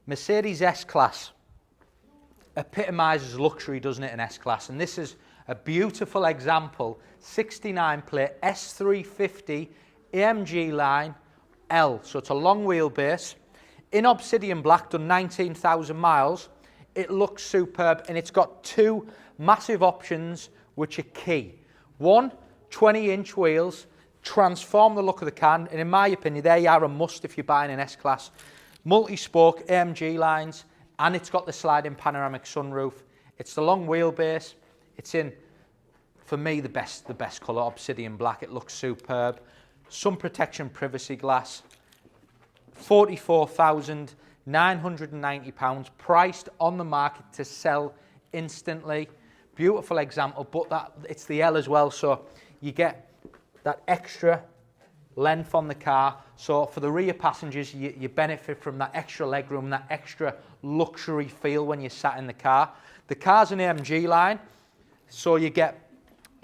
Mercedes S-Class epitomises luxury, doesn't it, in S-Class? And this is a beautiful example, 69 plate S350 AMG line L. So it's a long wheelbase in obsidian black, done 19,000 miles. It looks superb, and it's got two massive options which are key. One, 20-inch wheels, transform the look of the car, and in my opinion, they are a must if you're buying an S-Class. Multi-spoke AMG lines, and it's got the sliding panoramic sunroof. It's the long wheelbase. It's in, for me, the best colour, obsidian black. It looks superb. Sun protection privacy glass. £44,990, priced on the market to sell instantly. Beautiful example, but it's the L as well, so you get that extra length on the car. So for the rear passengers, you benefit from that extra legroom, that extra luxury feel when you're sat in the car. The car's an AMG line, so you get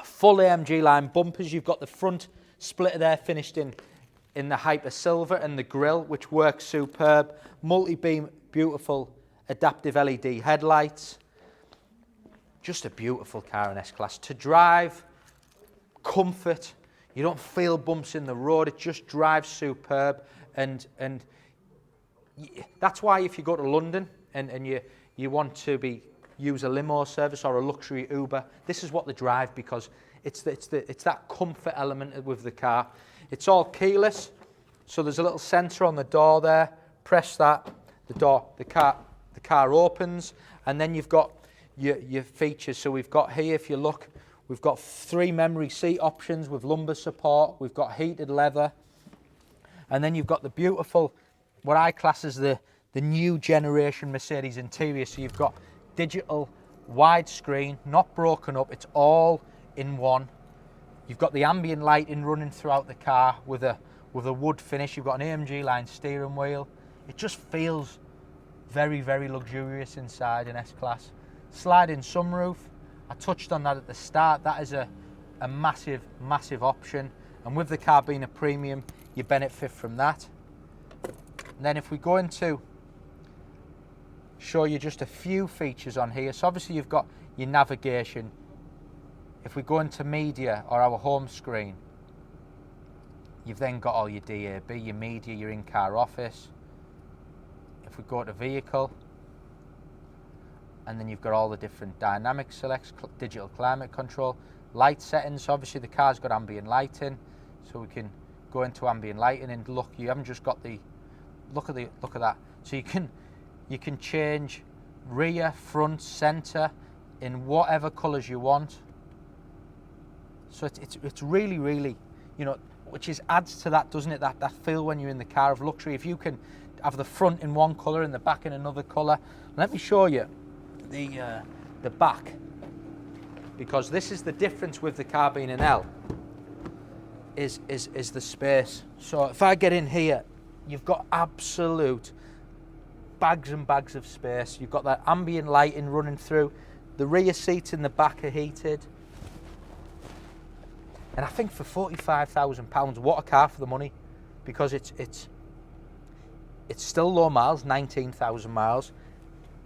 full AMG line bumpers. You've got the front splitter there finished in the hyper silver, and the grille, which works superb. Multi-beam, beautiful adaptive LED headlights. Just a beautiful car in S-Class. To drive, comfort, you don't feel bumps in the road, it just drives superb. And that's why if you go to London and you want to use a limo service or a luxury Uber, this is what they drive, because it's that comfort element with the car. It's all keyless, so there's a little sensor on the door there. Press that, the car opens, and then you've got your features. So we've got here, if you look, we've got 3 memory seat options with lumbar support. We've got heated leather, and then you've got the beautiful, what I class as the new generation Mercedes interior. So you've got digital widescreen, not broken up. It's all in one. You've got the ambient lighting running throughout the car with a wood finish. You've got an AMG line steering wheel. It just feels very, very luxurious inside an S-Class. Sliding sunroof, I touched on that at the start. That is a massive, massive option. And with the car being a premium, you benefit from that. And then if we go into show you just a few features on here. So obviously you've got your navigation. If we go into media or our home screen, you've then got all your DAB, your media, your in-car office. If we go to vehicle, and then you've got all the different dynamic selects, digital climate control, light settings. So obviously the car's got ambient lighting, so we can go into ambient lighting and look. You haven't just got the look at that. So you can change rear, front, center in whatever colours you want. So it's really, really, you know, which adds to that, doesn't it? That feel when you're in the car of luxury. If you can have the front in one colour and the back in another colour. Let me show you the back, because this is the difference with the car being an L, is the space. So if I get in here, you've got absolute bags and bags of space. You've got that ambient lighting running through. The rear seats in the back are heated. And I think for £45,000, what a car for the money, because it's still low miles, 19,000 miles.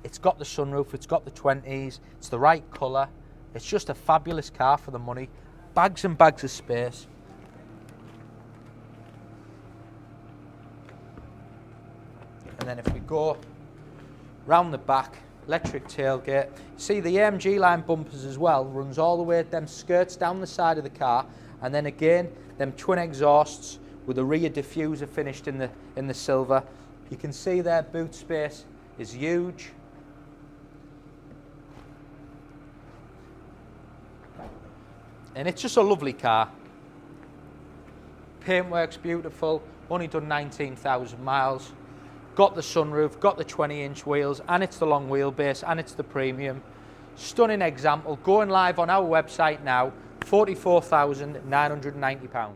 It's got the sunroof, it's got the 20s, it's the right colour. It's just a fabulous car for the money. Bags and bags of space. And then if we go round the back, electric tailgate. See the AMG line bumpers as well, runs all the way, them skirts down the side of the car, and then again, them twin exhausts with the rear diffuser finished in the silver. You can see their boot space is huge. And it's just a lovely car. Paintwork's beautiful, only done 19,000 miles. Got the sunroof, got the 20-inch wheels, and it's the long wheelbase, and it's the premium. Stunning example, going live on our website now, £44,990.